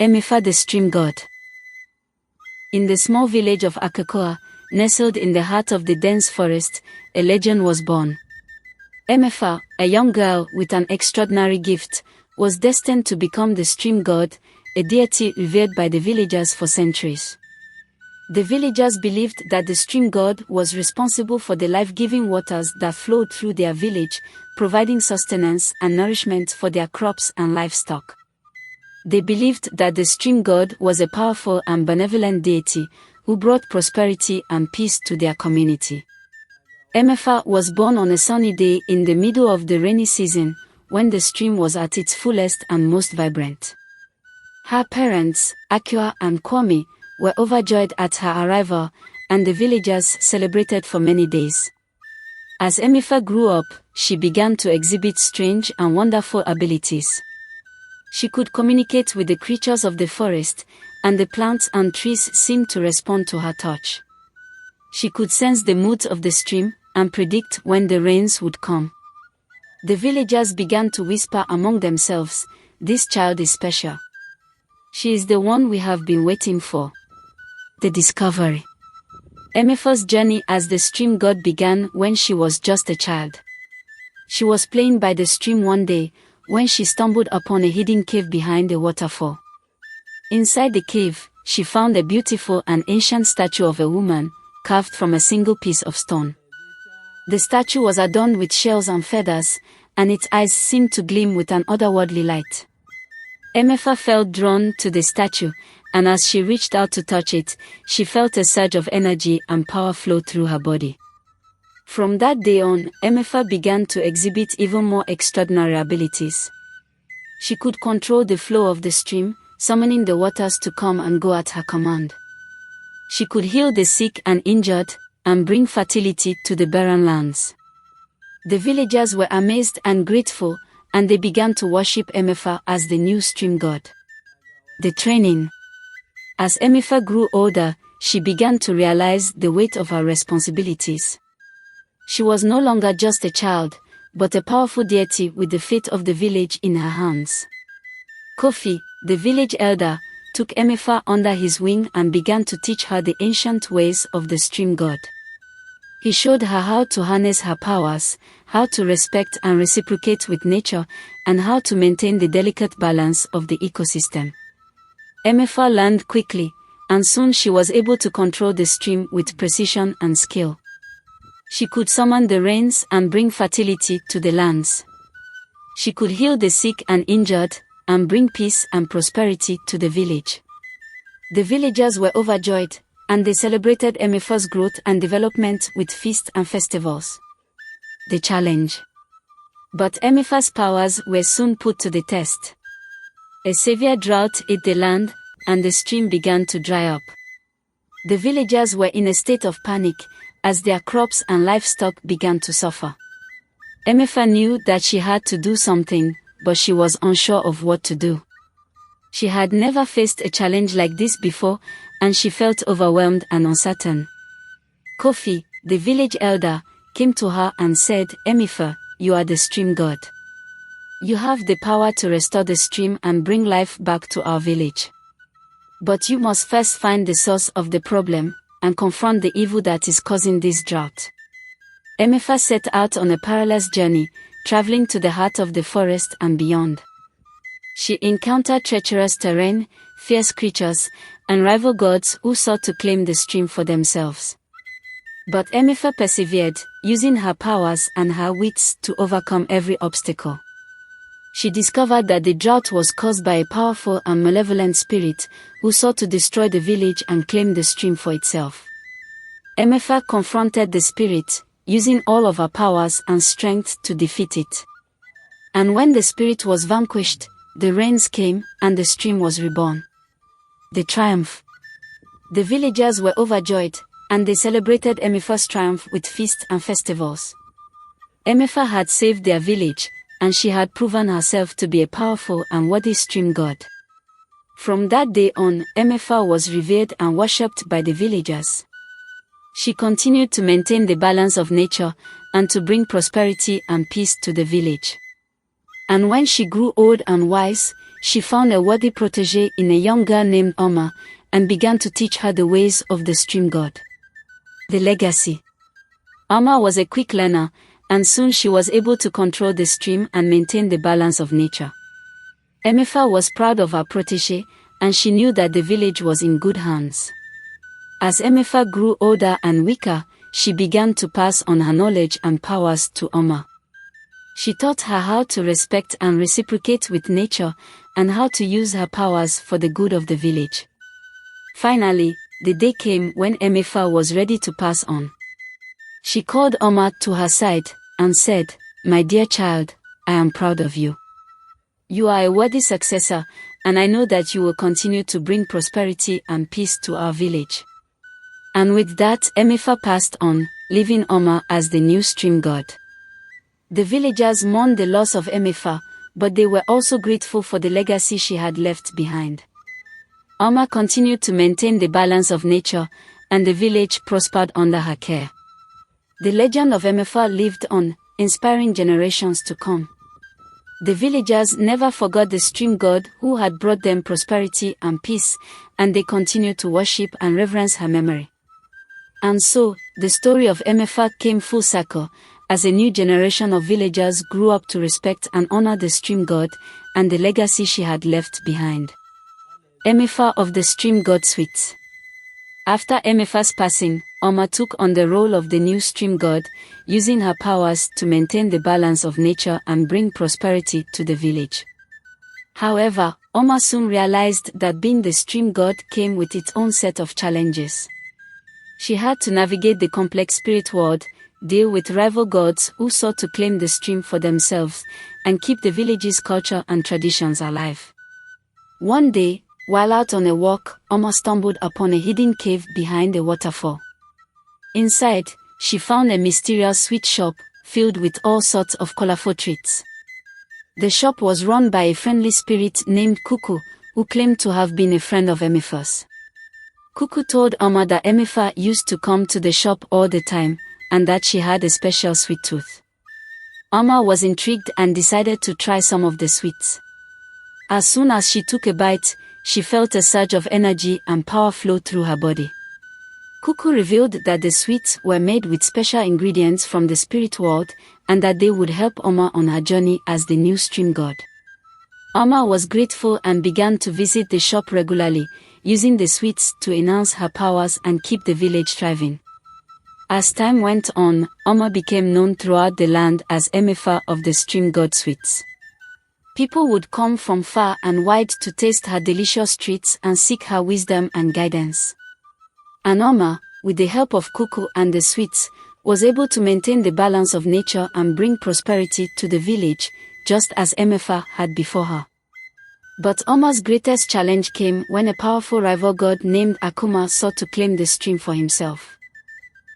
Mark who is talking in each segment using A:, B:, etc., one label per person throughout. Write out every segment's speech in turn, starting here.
A: Emefa The Stream God. In the small village of Akokoa, nestled in the heart of the dense forest, a legend was born. Emefa, a young girl with an extraordinary gift, was destined to become the stream god, a deity revered by the villagers for centuries. The villagers believed that the stream god was responsible for the life-giving waters that flowed through their village, providing sustenance and nourishment for their crops and livestock. They believed that the stream god was a powerful and benevolent deity who brought prosperity and peace to their community. Emefa was born on a sunny day in the middle of the rainy season, when the stream was at its fullest and most vibrant. Her parents, Akokoa and Kwame, were overjoyed at her arrival, and the villagers celebrated for many days. As Emefa grew up, she began to exhibit strange and wonderful abilities. She could communicate with the creatures of the forest, and the plants and trees seemed to respond to her touch. She could sense the moods of the stream, and predict when the rains would come. The villagers began to whisper among themselves, "This child is special. She is the one we have been waiting for." The discovery. Emefa's journey as the stream god began when she was just a child. She was playing by the stream one day, when she stumbled upon a hidden cave behind a waterfall. Inside the cave, she found a beautiful and ancient statue of a woman, carved from a single piece of stone. The statue was adorned with shells and feathers, and its eyes seemed to gleam with an otherworldly light. Emefa felt drawn to the statue, and as she reached out to touch it, she felt a surge of energy and power flow through her body. From that day on, Emefa began to exhibit even more extraordinary abilities. She could control the flow of the stream, summoning the waters to come and go at her command. She could heal the sick and injured, and bring fertility to the barren lands. The villagers were amazed and grateful, and they began to worship Emefa as the new stream god. The training. As Emefa grew older, she began to realize the weight of her responsibilities. She was no longer just a child, but a powerful deity with the fate of the village in her hands. Kofi, the village elder, took Emefa under his wing and began to teach her the ancient ways of the stream god. He showed her how to harness her powers, how to respect and reciprocate with nature, and how to maintain the delicate balance of the ecosystem. Emefa learned quickly, and soon she was able to control the stream with precision and skill. She could summon the rains and bring fertility to the lands. She could heal the sick and injured, and bring peace and prosperity to the village. The villagers were overjoyed, and they celebrated Emefa's growth and development with feasts and festivals. The challenge. But Emefa's powers were soon put to the test. A severe drought hit the land, and the stream began to dry up. The villagers were in a state of panic, as their crops and livestock began to suffer. Emefa knew that she had to do something, but she was unsure of what to do. She had never faced a challenge like this before, and she felt overwhelmed and uncertain. Kofi, the village elder, came to her and said, "Emefa, you are the stream god. You have the power to restore the stream and bring life back to our village. But you must first find the source of the problem, and confront the evil that is causing this drought." Emefa set out on a perilous journey, traveling to the heart of the forest and beyond. She encountered treacherous terrain, fierce creatures, and rival gods who sought to claim the stream for themselves. But Emefa persevered, using her powers and her wits to overcome every obstacle. She discovered that the drought was caused by a powerful and malevolent spirit who sought to destroy the village and claim the stream for itself. Emefa confronted the spirit, using all of her powers and strength to defeat it. And when the spirit was vanquished, the rains came, and the stream was reborn. The triumph. The villagers were overjoyed, and they celebrated Emefa's triumph with feasts and festivals. Emefa had saved their village, and she had proven herself to be a powerful and worthy stream god. From that day on, Emefa was revered and worshipped by the villagers. She continued to maintain the balance of nature, and to bring prosperity and peace to the village. And when she grew old and wise, she found a worthy protege in a young girl named Oma, and began to teach her the ways of the stream god. The legacy. Oma was a quick learner, and soon she was able to control the stream and maintain the balance of nature. Emefa was proud of her protege, and she knew that the village was in good hands. As Emefa grew older and weaker, she began to pass on her knowledge and powers to Oma. She taught her how to respect and reciprocate with nature, and how to use her powers for the good of the village. Finally, the day came when Emefa was ready to pass on. She called Oma to her side, and said, "My dear child, I am proud of you. You are a worthy successor, and I know that you will continue to bring prosperity and peace to our village." And with that, Emefa passed on, leaving Oma as the new stream god. The villagers mourned the loss of Emefa, but they were also grateful for the legacy she had left behind. Oma continued to maintain the balance of nature, and the village prospered under her care. The legend of Emefa lived on, inspiring generations to come. The villagers never forgot the stream god who had brought them prosperity and peace, and they continued to worship and reverence her memory. And so, the story of Emefa came full circle, as a new generation of villagers grew up to respect and honor the stream god, and the legacy she had left behind. Emefa of the Stream God Suite. After Emefa's passing, Oma took on the role of the new stream god, using her powers to maintain the balance of nature and bring prosperity to the village. However, Oma soon realized that being the stream god came with its own set of challenges. She had to navigate the complex spirit world, deal with rival gods who sought to claim the stream for themselves, and keep the village's culture and traditions alive. One day, while out on a walk, Oma stumbled upon a hidden cave behind a waterfall. Inside, she found a mysterious sweet shop, filled with all sorts of colorful treats. The shop was run by a friendly spirit named Kuku, who claimed to have been a friend of Emefa's. Kuku told Oma that Emefa used to come to the shop all the time, and that she had a special sweet tooth. Oma was intrigued and decided to try some of the sweets. As soon as she took a bite, she felt a surge of energy and power flow through her body. Kuku revealed that the sweets were made with special ingredients from the spirit world, and that they would help Oma on her journey as the new stream god. Oma was grateful and began to visit the shop regularly, using the sweets to enhance her powers and keep the village thriving. As time went on, Oma became known throughout the land as Emefa of the Stream God Sweets. People would come from far and wide to taste her delicious treats and seek her wisdom and guidance. And Oma, with the help of Kuku and the sweets, was able to maintain the balance of nature and bring prosperity to the village, just as Emefa had before her. But Oma's greatest challenge came when a powerful rival god named Akokoa sought to claim the stream for himself.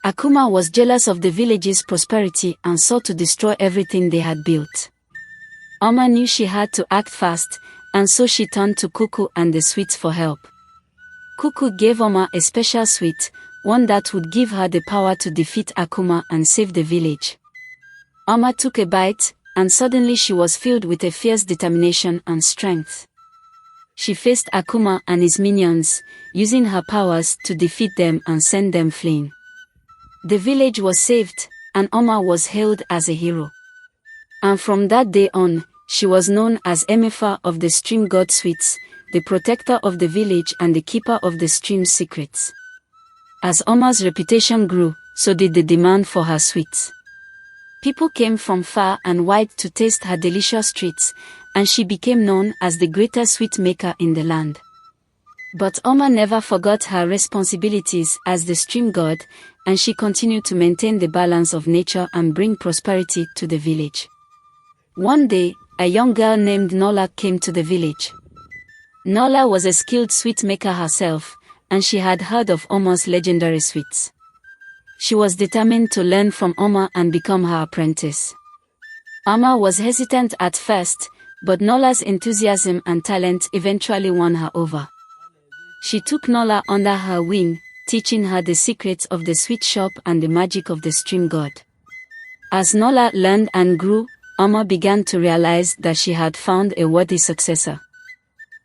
A: Akokoa was jealous of the village's prosperity and sought to destroy everything they had built. Oma knew she had to act fast, and so she turned to Kuku and the sweets for help. Kuku gave Oma a special sweet, one that would give her the power to defeat Akokoa and save the village. Oma took a bite, and suddenly she was filled with a fierce determination and strength. She faced Akokoa and his minions, using her powers to defeat them and send them fleeing. The village was saved, and Oma was hailed as a hero. And from that day on, she was known as Emefa of the Stream God Sweets, the protector of the village and the keeper of the stream's secrets. As Oma's reputation grew, so did the demand for her sweets. People came from far and wide to taste her delicious treats, and she became known as the greatest sweet maker in the land. But Oma never forgot her responsibilities as the stream god, and she continued to maintain the balance of nature and bring prosperity to the village. One day, a young girl named Nola came to the village. Nola was a skilled sweet maker herself, and she had heard of Oma's legendary sweets. She was determined to learn from Oma and become her apprentice. Oma was hesitant at first, but Nola's enthusiasm and talent eventually won her over. She took Nola under her wing, teaching her the secrets of the sweet shop and the magic of the stream god. As Nola learned and grew, Oma began to realize that she had found a worthy successor.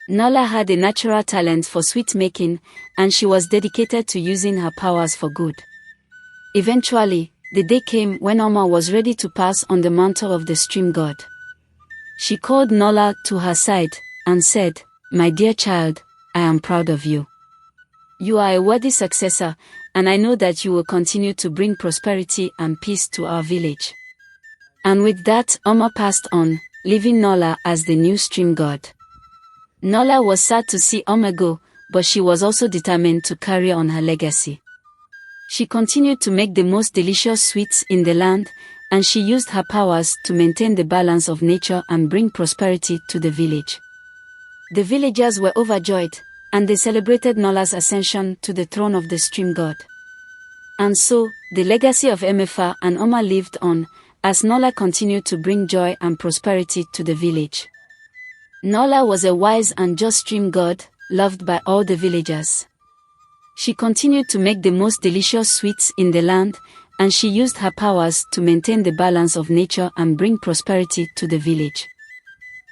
A: Nola had a natural talent for sweet making, and she was dedicated to using her powers for good. Eventually, the day came when Oma was ready to pass on the mantle of the stream god. She called Nola to her side, and said, "My dear child, I am proud of you. You are a worthy successor, and I know that you will continue to bring prosperity and peace to our village." And with that, Oma passed on, leaving Nola as the new stream god. Nola was sad to see Oma go, but she was also determined to carry on her legacy. She continued to make the most delicious sweets in the land, and she used her powers to maintain the balance of nature and bring prosperity to the village. The villagers were overjoyed, and they celebrated Nola's ascension to the throne of the stream god. And so, the legacy of Emefa and Oma lived on, as Nola continued to bring joy and prosperity to the village. Nola was a wise and just stream god, loved by all the villagers. She continued to make the most delicious sweets in the land, and she used her powers to maintain the balance of nature and bring prosperity to the village.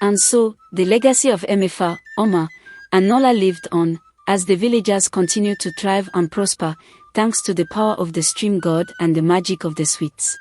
A: And so, the legacy of Emefa, Oma, and Nola lived on, as the villagers continued to thrive and prosper, thanks to the power of the stream god and the magic of the sweets.